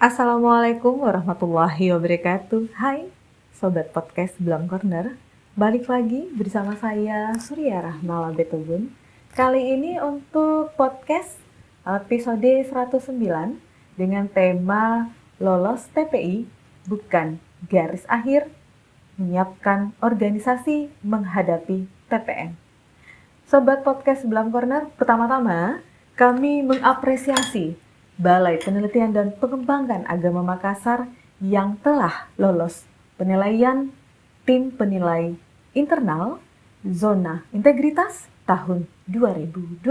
Assalamualaikum warahmatullahi wabarakatuh. Hai Sobat Podcast Blam Corner. Balik lagi bersama saya Surya Rahmala Betubun. Kali ini untuk podcast episode 109 dengan tema Lolos TPI bukan garis akhir, menyiapkan organisasi menghadapi TPN. Sobat Podcast Blam Corner, pertama-tama kami mengapresiasi Balai Penelitian dan Pengembangan Agama Makassar yang telah lolos penilaian tim penilai internal zona integritas tahun 2026.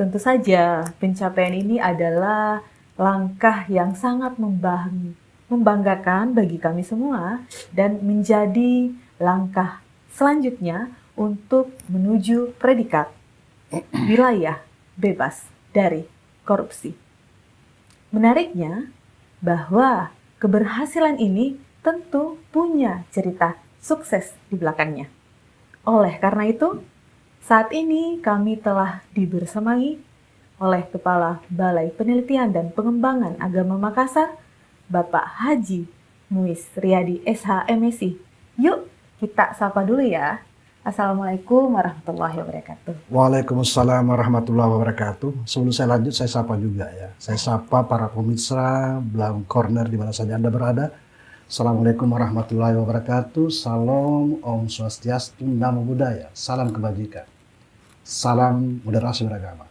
Tentu saja pencapaian ini adalah langkah yang sangat membanggakan bagi kami semua dan menjadi langkah selanjutnya untuk menuju predikat wilayah bebas dari korupsi. Menariknya bahwa keberhasilan ini tentu punya cerita sukses di belakangnya. Oleh karena itu, saat ini kami telah dibersamai oleh Kepala Balai Penelitian dan Pengembangan Agama Makassar, Bapak Haji Muiz Riyadi SH MSI. Yuk kita sapa dulu ya. Assalamualaikum warahmatullahi wabarakatuh. Waalaikumsalam warahmatullahi wabarakatuh. Sebelum saya lanjut, saya sapa juga ya. Saya sapa para pemirsa Blam Corner di mana saja Anda berada. Assalamualaikum warahmatullahi wabarakatuh. Salam, Om Swastiastu, Namo Buddhaya. Salam kebajikan. Salam moderasi beragama.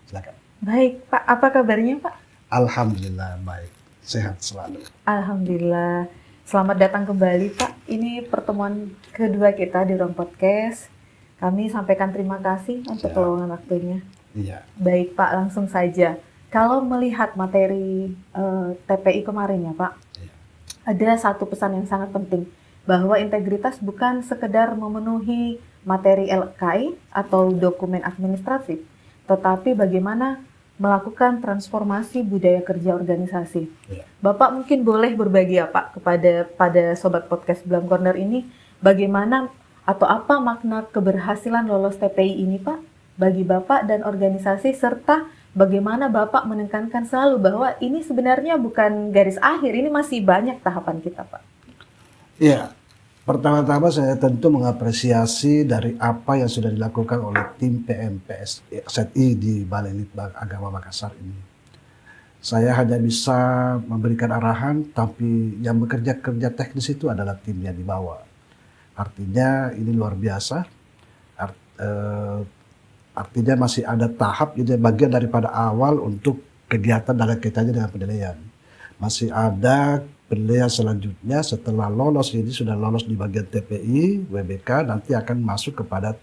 Silakan. Baik Pak, apa kabarnya Pak? Alhamdulillah baik, sehat selalu. Alhamdulillah. Selamat datang kembali Pak. Ini pertemuan kedua kita di ruang podcast. Kami sampaikan terima kasih untuk keluangan waktunya. Iya. Baik Pak, langsung saja. Kalau melihat materi TPI kemarin ya Pak, ada satu pesan yang sangat penting, bahwa integritas bukan sekedar memenuhi materi LKI atau dokumen administratif, tetapi bagaimana melakukan transformasi budaya kerja organisasi. Bapak mungkin boleh berbagi ya Pak pada Sobat Podcast Blam Corner ini, bagaimana atau apa makna keberhasilan lolos TPI ini Pak bagi Bapak dan organisasi, serta bagaimana Bapak menekankan selalu bahwa ini sebenarnya bukan garis akhir, ini masih banyak tahapan kita Pak. Iya. Pertama-tama saya tentu mengapresiasi dari apa yang sudah dilakukan oleh tim PMPSI di Balai Litbang Agama Makassar ini. Saya hanya bisa memberikan arahan, tapi yang bekerja teknis itu adalah tim yang dibawa. Artinya ini luar biasa. Artinya masih ada tahap, jadi bagian daripada awal untuk kegiatan dalam kaitannya dengan penilaian. Masih ada penilaian selanjutnya setelah lolos, ini sudah lolos di bagian TPI, WBK, nanti akan masuk kepada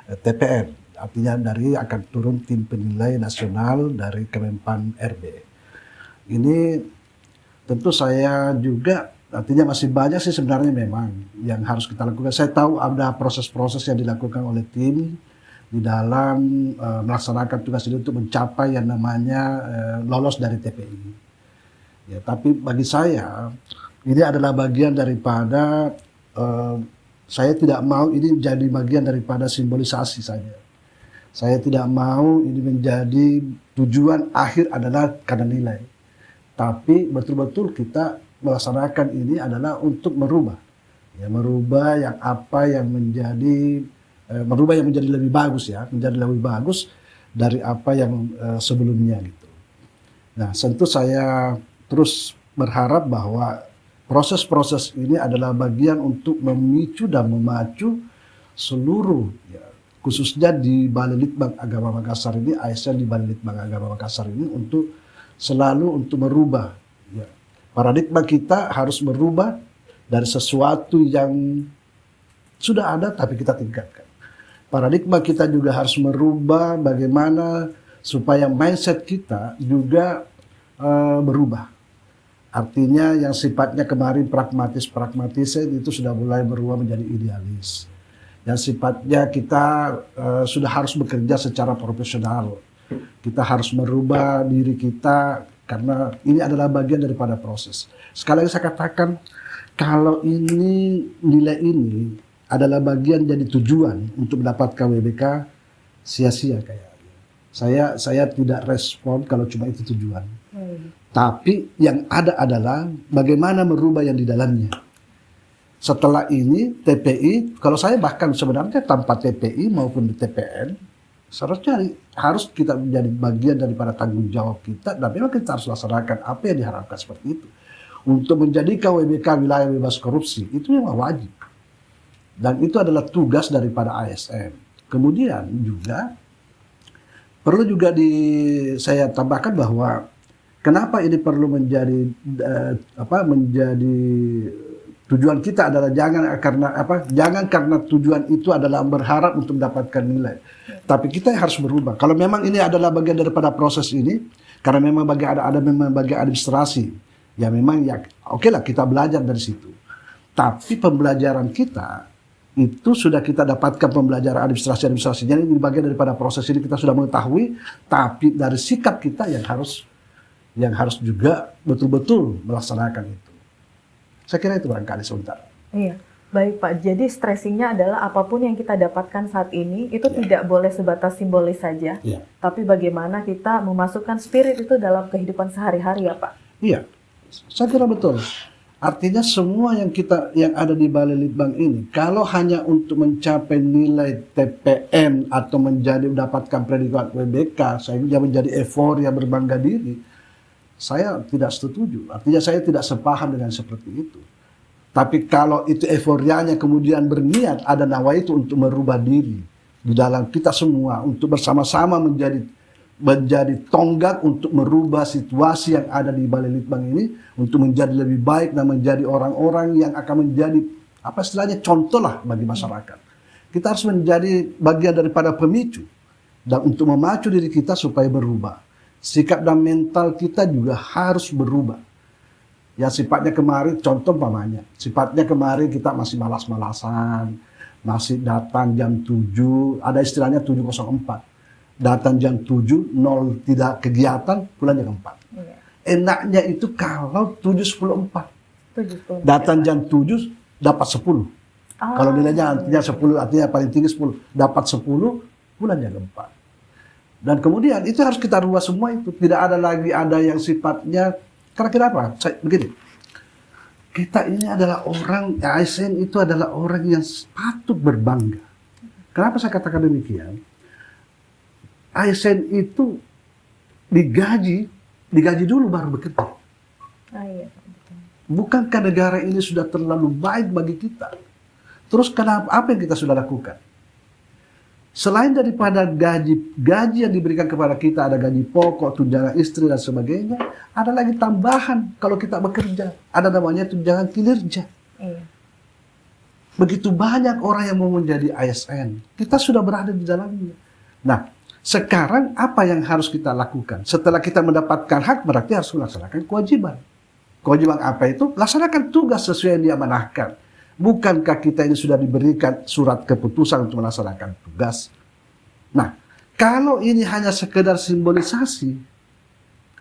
TPN. Artinya akan turun tim penilai nasional dari Kemenpan RB. Ini tentu saya juga, artinya masih banyak sih sebenarnya memang yang harus kita lakukan. Saya tahu ada proses-proses yang dilakukan oleh tim di dalam melaksanakan tugas ini untuk mencapai yang namanya lolos dari TPI. Ya, tapi bagi saya ini adalah bagian daripada saya tidak mau ini menjadi bagian daripada simbolisasi saja. Saya tidak mau ini menjadi tujuan akhir adalah karena nilai. Tapi betul-betul kita melaksanakan ini adalah untuk merubah. Ya, merubah yang menjadi lebih bagus ya, menjadi lebih bagus dari apa yang sebelumnya gitu. Nah, tentu saya terus berharap bahwa proses-proses ini adalah bagian untuk memicu dan memacu seluruh, ya, khususnya di Balai Litbang Agama Makassar ini, ASN di Balai Litbang Agama Makassar ini untuk selalu untuk merubah. Ya. Paradigma kita harus merubah dari sesuatu yang sudah ada tapi kita tingkatkan. Paradigma kita juga harus merubah bagaimana supaya mindset kita juga berubah. Artinya yang sifatnya kemarin pragmatis itu sudah mulai berubah menjadi idealis. Yang sifatnya kita sudah harus bekerja secara profesional. Kita harus merubah diri kita karena ini adalah bagian daripada proses. Sekali lagi saya katakan, kalau nilai ini adalah bagian jadi tujuan untuk mendapatkan WBK, sia-sia kayaknya. Saya tidak respon kalau cuma itu tujuan. Tapi yang ada adalah bagaimana merubah yang di dalamnya. Setelah ini TPI, kalau saya bahkan sebenarnya tanpa TPI maupun di TPN, seharusnya harus kita menjadi bagian daripada tanggung jawab kita, dan memang kita harus laksanakan apa yang diharapkan seperti itu. Untuk menjadikan WBK wilayah bebas korupsi, itu memang wajib. Dan itu adalah tugas daripada ASN. Kemudian juga, perlu juga saya tambahkan bahwa kenapa ini perlu menjadi menjadi tujuan kita adalah jangan karena tujuan itu adalah berharap untuk mendapatkan nilai. Tapi kita harus berubah. Kalau memang ini adalah bagian daripada proses ini, karena memang memang bagian administrasi, ya memang ya oke lah kita belajar dari situ. Tapi pembelajaran kita itu sudah kita dapatkan pembelajaran administrasinya ini bagian daripada proses ini kita sudah mengetahui, tapi dari sikap kita yang harus juga betul-betul melaksanakan itu. Saya kira itu barangkali sebentar. Iya, baik Pak. Jadi stressingnya adalah apapun yang kita dapatkan saat ini itu tidak boleh sebatas simbolis saja, tapi bagaimana kita memasukkan spirit itu dalam kehidupan sehari-hari ya Pak. Iya, saya kira betul. Artinya semua yang ada di Balai Litbang ini, kalau hanya untuk mencapai nilai TPN atau mendapatkan predikat WBK, saya menjadi euforia berbangga diri, saya tidak setuju. Artinya saya tidak sepaham dengan seperti itu. Tapi kalau itu euforianya kemudian berniat ada nawaitu untuk merubah diri di dalam kita semua untuk bersama-sama menjadi tonggak untuk merubah situasi yang ada di Balai Litbang ini untuk menjadi lebih baik dan menjadi orang-orang yang akan menjadi contoh lah bagi masyarakat. Kita harus menjadi bagian daripada pemicu dan untuk memacu diri kita supaya berubah. Sikap dan mental kita juga harus berubah. Yang sifatnya kemarin, contoh umpamanya, sifatnya kemarin kita masih malas-malasan, masih datang jam 7, ada istilahnya 7.04. Datang jam 7, 0 tidak kegiatan, pulang jam 4. Iya. Enaknya itu kalau 7.10.4. Datang jam 7, dapat 10. Kalau nilainya artinya 10, artinya paling tinggi 10. Dapat 10, pulang jam 4. Dan kemudian itu harus kita rubah semua itu. Tidak ada lagi ada yang sifatnya, kira-kira apa? Begini, kita ini adalah orang, ASN itu adalah orang yang patut berbangga. Kenapa saya katakan demikian? ASN itu digaji dulu baru bekerja. Iya. Bukankah negara ini sudah terlalu baik bagi kita? Terus apa yang kita sudah lakukan? Selain daripada gaji yang diberikan kepada kita, ada gaji pokok, tunjangan istri dan sebagainya, ada lagi tambahan kalau kita bekerja. Ada namanya tunjangan kinerja. Iya. Begitu banyak orang yang mau menjadi ASN. Kita sudah berada di dalamnya. Nah, sekarang apa yang harus kita lakukan? Setelah kita mendapatkan hak, berarti harus melaksanakan kewajiban. Kewajiban apa itu? Laksanakan tugas sesuai yang diamanahkan. Bukankah kita ini sudah diberikan surat keputusan untuk melaksanakan tugas? Nah, kalau ini hanya sekedar simbolisasi,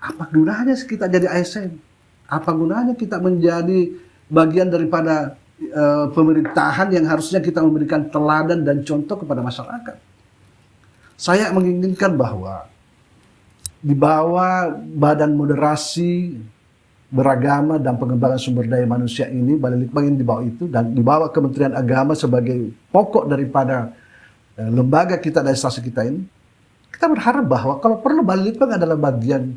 apa gunanya kita jadi ASN? Apa gunanya kita menjadi bagian daripada pemerintahan yang harusnya kita memberikan teladan dan contoh kepada masyarakat? Saya menginginkan bahwa di bawah Badan Moderasi Beragama dan Pengembangan Sumber Daya Manusia ini, Balai Litbang ini di bawah itu, dan di bawah Kementerian Agama sebagai pokok daripada lembaga kita dan instansi kita ini, kita berharap bahwa kalau perlu Balai Litbang adalah bagian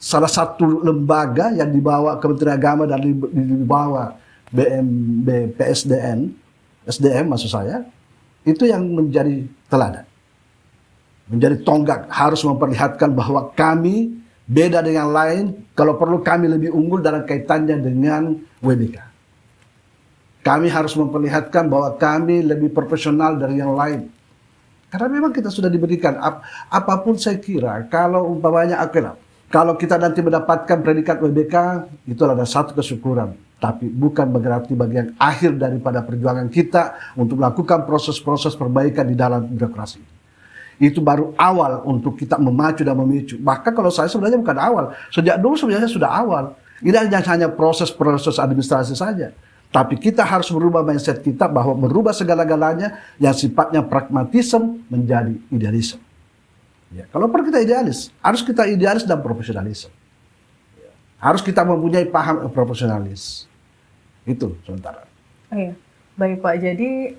salah satu lembaga yang di bawah Kementerian Agama dan di bawah SDM maksud saya, itu yang menjadi teladan, menjadi tonggak, harus memperlihatkan bahwa kami beda dengan lain, kalau perlu kami lebih unggul dalam kaitannya dengan WBK. Kami harus memperlihatkan bahwa kami lebih profesional dari yang lain. Karena memang kita sudah diberikan, apapun saya kira, kalau umpamanya kalau kita nanti mendapatkan predikat WBK, itu adalah satu kesyukuran. Tapi bukan berarti bagian akhir daripada perjuangan kita untuk melakukan proses-proses perbaikan di dalam birokrasi. Itu baru awal untuk kita memacu dan memicu. Bahkan kalau saya sebenarnya bukan awal. Sejak dulu sebenarnya sudah awal. Ini hanya proses-proses administrasi saja. Tapi kita harus merubah mindset kita bahwa merubah segala-galanya yang sifatnya pragmatisme menjadi idealisme. Ya, kalau perlu kita idealis, harus kita idealis dan profesionalis. Harus kita mempunyai paham profesionalis. Itu sementara. Oh iya, baik Pak. Jadi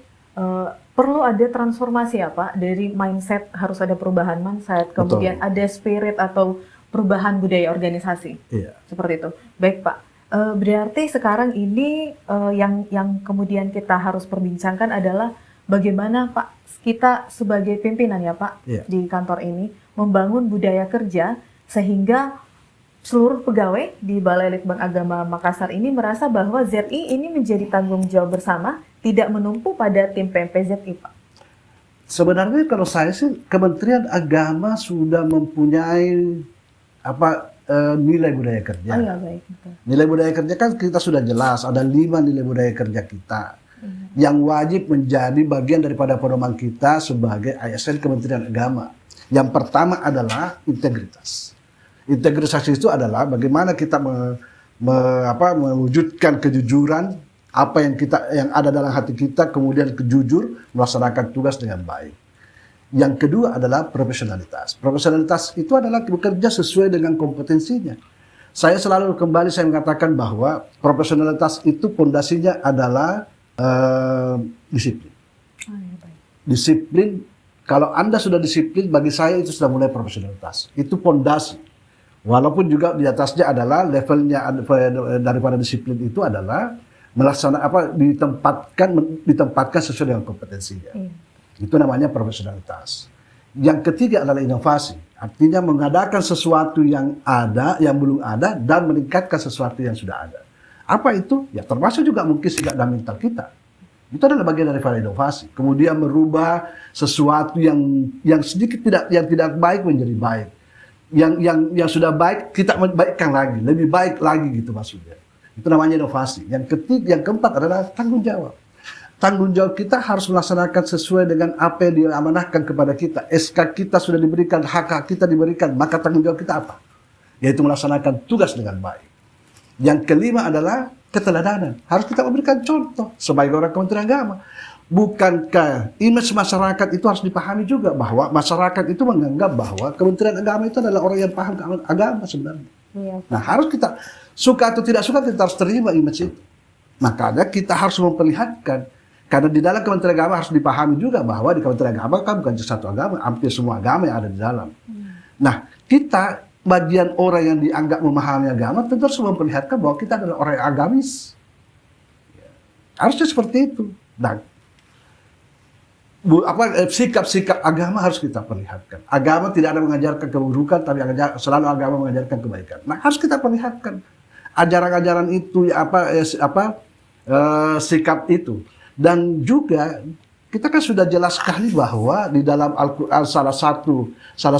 perlu ada transformasi ya Pak, dari mindset harus ada perubahan mindset, kemudian Betul. ada spirit atau perubahan budaya organisasi. Iya. Seperti itu. Baik Pak. Berarti sekarang ini yang kemudian kita harus perbincangkan adalah bagaimana Pak kita sebagai pimpinan ya Pak Iya. di kantor ini membangun budaya kerja sehingga seluruh pegawai di Balai Litbang Agama Makassar ini merasa bahwa ZI ini menjadi tanggung jawab bersama, tidak menumpu pada tim PMPZI, Pak. Sebenarnya kalau saya sih Kementerian Agama sudah mempunyai nilai budaya kerja. Oh iya, baik. Betul. Nilai budaya kerja kan kita sudah jelas, ada 5 nilai budaya kerja kita yang wajib menjadi bagian daripada pedoman kita sebagai ASN Kementerian Agama. Yang pertama adalah integritas. Integritas itu adalah bagaimana kita mewujudkan kejujuran apa yang ada dalam hati kita, kemudian jujur melaksanakan tugas dengan baik. Yang kedua adalah profesionalitas. Profesionalitas itu adalah bekerja sesuai dengan kompetensinya. Saya selalu kembali saya mengatakan bahwa profesionalitas itu pondasinya adalah disiplin. Oh iya, baik. Disiplin, kalau Anda sudah disiplin, bagi saya itu sudah mulai profesionalitas. Itu pondasi. Walaupun juga di atasnya adalah levelnya daripada disiplin itu adalah ditempatkan sesuai dengan kompetensinya. Iya. Itu namanya profesionalitas. Yang ketiga adalah inovasi. Artinya mengadakan sesuatu yang ada, yang belum ada, dan meningkatkan sesuatu yang sudah ada. Apa itu? Ya termasuk juga mungkin sikap dan mental kita. Itu adalah bagian daripada inovasi. Kemudian merubah sesuatu yang sedikit tidak baik menjadi baik. Yang sudah baik kita baikkan lagi, lebih baik lagi gitu maksudnya. Itu namanya inovasi. Yang keempat adalah tanggung jawab. Tanggung jawab kita harus melaksanakan sesuai dengan apa yang diamanahkan kepada kita. SK kita sudah diberikan, hak kita diberikan, maka tanggung jawab kita apa? Yaitu melaksanakan tugas dengan baik. Yang kelima adalah keteladanan. Harus kita memberikan contoh sebagai orang Kementerian Agama. Bukankah image masyarakat itu harus dipahami juga bahwa masyarakat itu menganggap bahwa Kementerian Agama itu adalah orang yang paham agama sebenarnya. Iya. Nah, harus kita suka atau tidak suka kita harus terima image itu. Makanya kita harus memperlihatkan, karena di dalam Kementerian Agama harus dipahami juga bahwa di Kementerian Agama kan bukan satu agama, hampir semua agama yang ada di dalam. Nah, kita bagian orang yang dianggap memahami agama tentu harus memperlihatkan bahwa kita adalah orang yang agamis. Harusnya seperti itu. Nah, sikap-sikap agama harus kita perlihatkan. Agama tidak ada mengajarkan keburukan, tapi selalu agama mengajarkan kebaikan. Nah, harus kita perlihatkan ajaran-ajaran itu, sikap itu. Dan juga kita kan sudah jelas sekali bahwa di dalam Al-Quran salah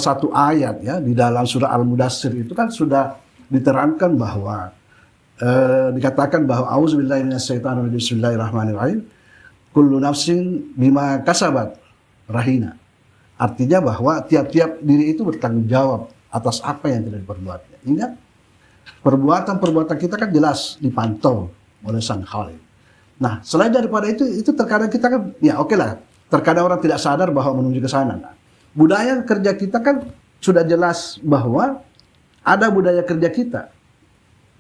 satu ayat ya di dalam surah Al-Mudassir itu kan sudah diterangkan bahwa dikatakan bahwa auzubillahi minasyaitonir rajim bismillahirrahmanirrahim. Kullu nafsin bima kasabat rahina. Artinya bahwa tiap-tiap diri itu bertanggung jawab atas apa yang telah diperbuatnya. Ingat, perbuatan kita kan jelas dipantau oleh Sang Khalik. Nah, selain daripada itu terkadang kita kan, ya oke lah, terkadang orang tidak sadar bahwa menuju ke sana. Nah, budaya kerja kita kan sudah jelas bahwa ada budaya kerja kita.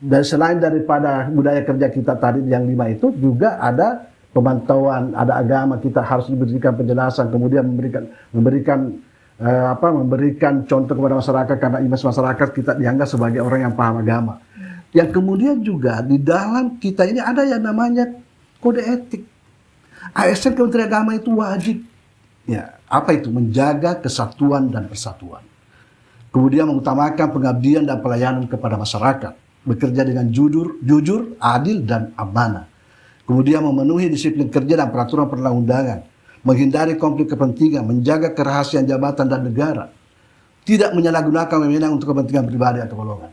Dan selain daripada budaya kerja kita tadi yang 5 itu, juga ada pemantauan, ada agama, kita harus diberikan penjelasan, kemudian memberikan contoh kepada masyarakat karena image masyarakat kita dianggap sebagai orang yang paham agama. Yang kemudian juga di dalam kita ini ada yang namanya kode etik. ASN Kementerian Agama itu wajib, ya apa itu, menjaga kesatuan dan persatuan. Kemudian mengutamakan pengabdian dan pelayanan kepada masyarakat, bekerja dengan jujur, adil dan amanah. Kemudian memenuhi disiplin kerja dan peraturan perundang-undangan, menghindari konflik kepentingan, menjaga kerahasiaan jabatan dan negara, tidak menyalahgunakan wewenang untuk kepentingan pribadi atau golongan.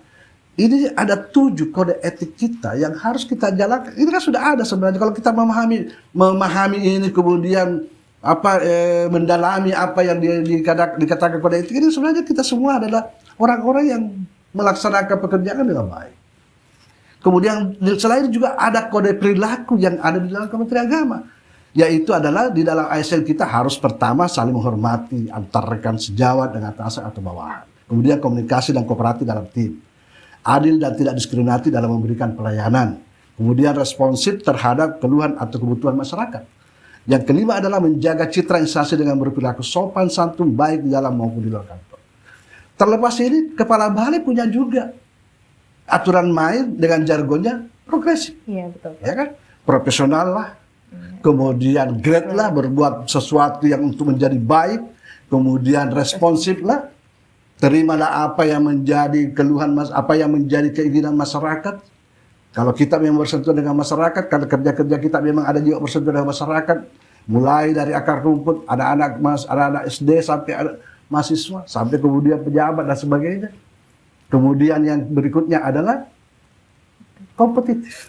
Ini ada 7 kode etik kita yang harus kita jalankan. Ini kan sudah ada sebenarnya. Kalau kita memahami ini, kemudian mendalami apa yang dikatakan kode etik ini, sebenarnya kita semua adalah orang-orang yang melaksanakan pekerjaan dengan baik. Kemudian selain juga ada kode perilaku yang ada di dalam Kementerian Agama. Yaitu adalah di dalam ASN kita harus pertama saling menghormati antar rekan sejawat dengan atasan atau bawahan. Kemudian komunikasi dan kooperatif dalam tim. Adil dan tidak diskriminatif dalam memberikan pelayanan. Kemudian responsif terhadap keluhan atau kebutuhan masyarakat. Yang kelima adalah menjaga citra instansi dengan berperilaku sopan santun baik di dalam maupun di luar kantor. Terlepas ini, kepala balai punya juga aturan main dengan jargonnya progresif. Iya, betul. Ya kan? Profesional lah. Kemudian great lah, berbuat sesuatu yang untuk menjadi baik. Kemudian responsif lah. Terimalah apa yang menjadi keluhan, apa yang menjadi keinginan masyarakat. Kalau kita memang bersentuhan dengan masyarakat, kalau kerja-kerja kita memang ada juga bersentuhan dengan masyarakat, mulai dari akar rumput, ada anak SD sampai ada mahasiswa, sampai kemudian pejabat dan sebagainya. Kemudian yang berikutnya adalah kompetitif.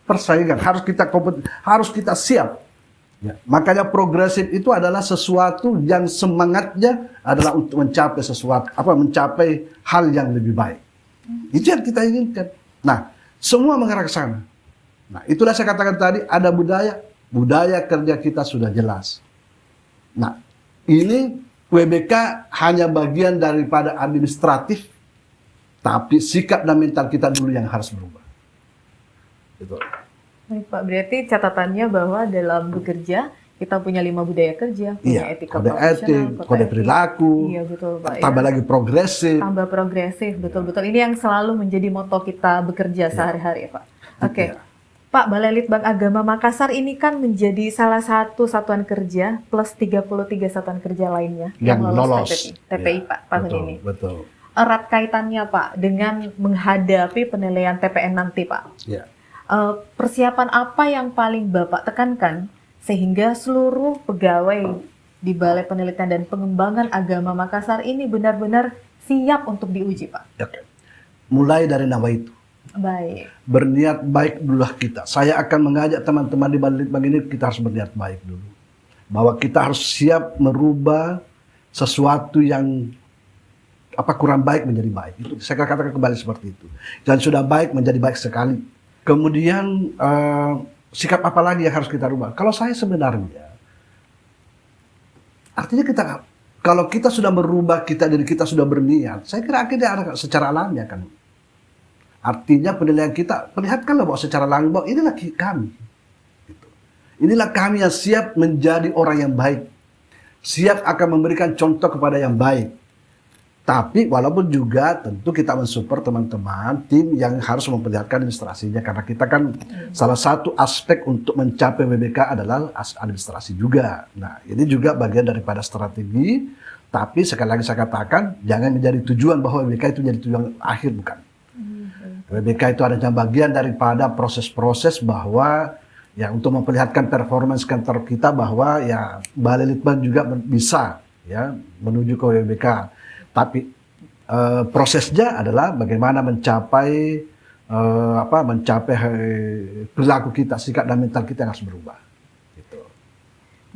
Persaingan harus kita siap. Ya. Makanya progresif itu adalah sesuatu yang semangatnya adalah untuk mencapai sesuatu, mencapai hal yang lebih baik. Itu yang kita inginkan. Nah, semua mengarah ke sana. Nah, itulah saya katakan tadi, ada budaya kerja kita sudah jelas. Nah, ini WBK hanya bagian daripada administratif, tapi sikap dan mental kita dulu yang harus berubah. Gitu. Baik Pak, berarti catatannya bahwa dalam bekerja kita punya 5 budaya kerja, punya etika kode profesional, etik, kode perilaku, iya betul Pak. tambah lagi progresif. Tambah progresif, betul-betul. Ini yang selalu menjadi moto kita bekerja sehari-hari Pak. Oke. Ya. Pak, Balai Litbang Agama Makassar ini kan menjadi salah satu satuan kerja plus 33 satuan kerja lainnya yang lolos TPI ya, Pak tahun betul, ini. Betul. Erat kaitannya Pak dengan menghadapi penilaian TPN nanti Pak. Ya. Persiapan apa yang paling Bapak tekankan sehingga seluruh pegawai di Balai Penelitian dan Pengembangan Agama Makassar ini benar-benar siap untuk diuji, Pak? Oke. Mulai dari nama itu. Baik. Berniat baik dululah kita. Saya akan mengajak teman-teman di Balai Litbang ini, kita harus berniat baik dulu. Bahwa kita harus siap merubah sesuatu yang kurang baik menjadi baik. Itu saya katakan kembali seperti itu. Dan sudah baik menjadi baik sekali. Kemudian sikap apa lagi yang harus kita rubah? Kalau saya sebenarnya, artinya kalau kita sudah merubah diri kita sudah berniat, saya kira akhirnya ada secara alami kan. Artinya penilaian kita, perlihatkanlah bahwa secara alami bahwa inilah kami. Gitu. Inilah kami yang siap menjadi orang yang baik. Siap akan memberikan contoh kepada yang baik. Tapi walaupun juga tentu kita mensupport teman-teman tim yang harus memperlihatkan administrasinya. Karena kita kan salah satu aspek untuk mencapai WBK adalah administrasi juga. Nah ini juga bagian daripada strategi. Tapi sekali lagi saya katakan jangan menjadi tujuan bahwa WBK itu menjadi tujuan akhir, bukan. WBK itu adalah bagian daripada proses-proses bahwa ya untuk memperlihatkan performance kantor kita bahwa ya Balai Litbang juga bisa ya menuju ke WBK. Tapi prosesnya adalah bagaimana mencapai perilaku kita, sikap dan mental kita yang harus berubah. Gitu.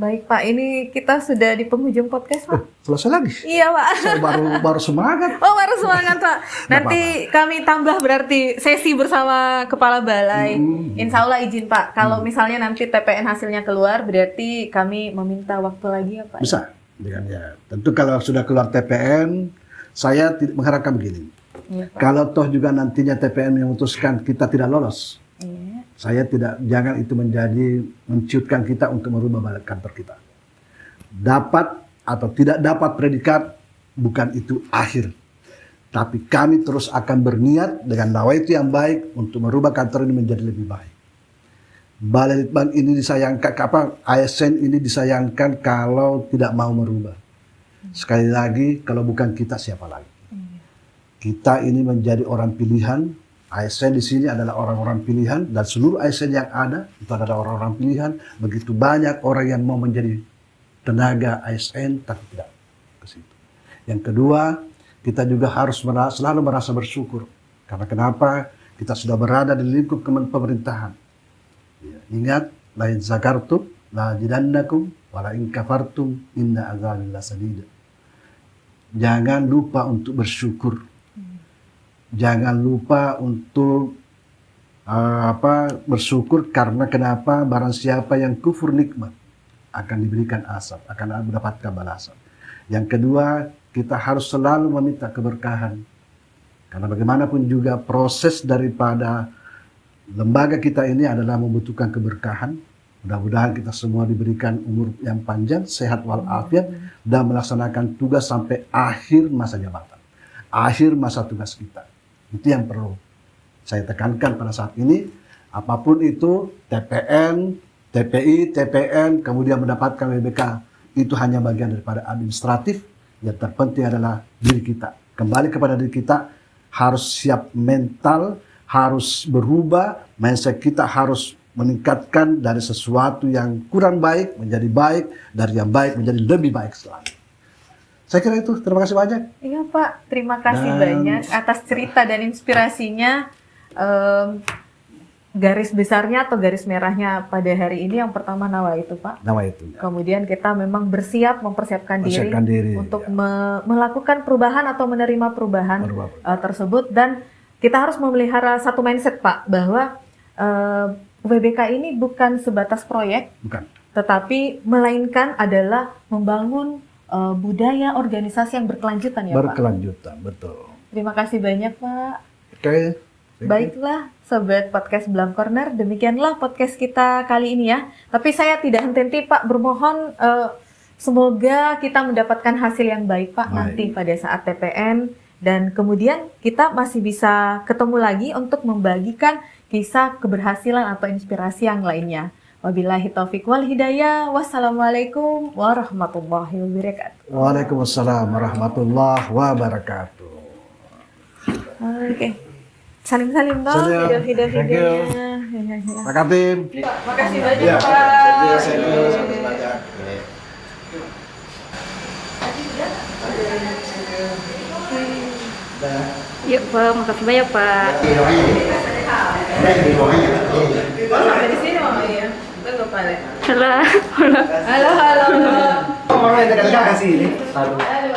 Baik Pak, ini kita sudah di penghujung podcast Pak. Selesai lagi. Iya Pak. Saya baru semangat. Oh baru semangat Pak. Nanti kami tambah berarti sesi bersama Kepala Balai. Insya Allah izin Pak. Kalau misalnya nanti TPN hasilnya keluar, berarti kami meminta waktu lagi ya Pak. Bisa. Ya, tentu kalau sudah keluar TPN, saya mengharapkan begini. Iya, kalau toh juga nantinya TPN memutuskan kita tidak lolos, saya jangan itu menciutkan kita untuk merubah balik kantor kita. Dapat atau tidak dapat predikat bukan itu akhir, tapi kami terus akan berniat dengan nawaitu yang baik untuk merubah kantor ini menjadi lebih baik. Balai Litbang ini disayangkan, ASN ini disayangkan kalau tidak mau merubah. Sekali lagi, kalau bukan kita siapa lagi? Kita ini menjadi orang pilihan. ASN di sini adalah orang-orang pilihan dan seluruh ASN yang ada itu adalah orang-orang pilihan. Begitu banyak orang yang mau menjadi tenaga ASN tapi tidak ke situ. Yang kedua, kita juga harus selalu merasa bersyukur. Karena kenapa? Kita sudah berada di lingkup pemerintahan. Ya, ingat, la in zakartum la azidannakum wa la in kafartum inna azabi lasadid. Jangan lupa untuk bersyukur. Jangan lupa untuk bersyukur karena kenapa barang siapa yang kufur nikmat akan diberikan azab, akan mendapatkan balasan. Yang kedua, kita harus selalu meminta keberkahan. Karena bagaimanapun juga proses daripada lembaga kita ini adalah membutuhkan keberkahan. Mudah-mudahan kita semua diberikan umur yang panjang, sehat walafiat, dan melaksanakan tugas sampai akhir masa jabatan, akhir masa tugas kita. Itu yang perlu saya tekankan pada saat ini. Apapun itu, TPN, TPI, TPN, kemudian mendapatkan WBK, itu hanya bagian daripada administratif. Yang terpenting adalah diri kita. Kembali kepada diri kita, harus siap mental, harus berubah, mindset kita harus meningkatkan dari sesuatu yang kurang baik menjadi baik, dari yang baik menjadi lebih baik selalu. Saya kira itu, terima kasih banyak. Iya Pak, terima kasih banyak atas cerita dan inspirasinya. Garis besarnya atau garis merahnya pada hari ini yang pertama nawa itu Pak. Nawa itu. Ya. Kemudian kita memang mempersiapkan diri untuk ya. Melakukan perubahan atau menerima perubahan tersebut, dan kita harus memelihara satu mindset Pak, bahwa WBK ini bukan sebatas proyek, tetapi melainkan adalah membangun budaya organisasi yang berkelanjutan ya Pak. Berkelanjutan, betul. Terima kasih banyak Pak. Oke. Baiklah, Sobat Podcast Blank Corner, demikianlah podcast kita kali ini ya. Tapi saya tidak henti-henti Pak, bermohon semoga kita mendapatkan hasil yang baik Pak nanti pada saat TPN. Dan kemudian kita masih bisa ketemu lagi untuk membagikan kisah keberhasilan atau inspirasi yang lainnya. Wabillahi taufiq wal hidayah. Wassalamualaikum warahmatullahi wabarakatuh. Waalaikumsalam warahmatullahi wabarakatuh. Oke. Salim-salim dong, video-videonya. Pak Katim. Makasih banyak Pak. Yuk Pak, makasih banyak Pak. Sampai di sini Mama ya. Tunggu Pak. Halo. Halo. Orang yang dekat kasih ini. Halo. Ayo,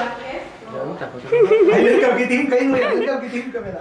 kalau kita kayak ini, kalau kita kamera.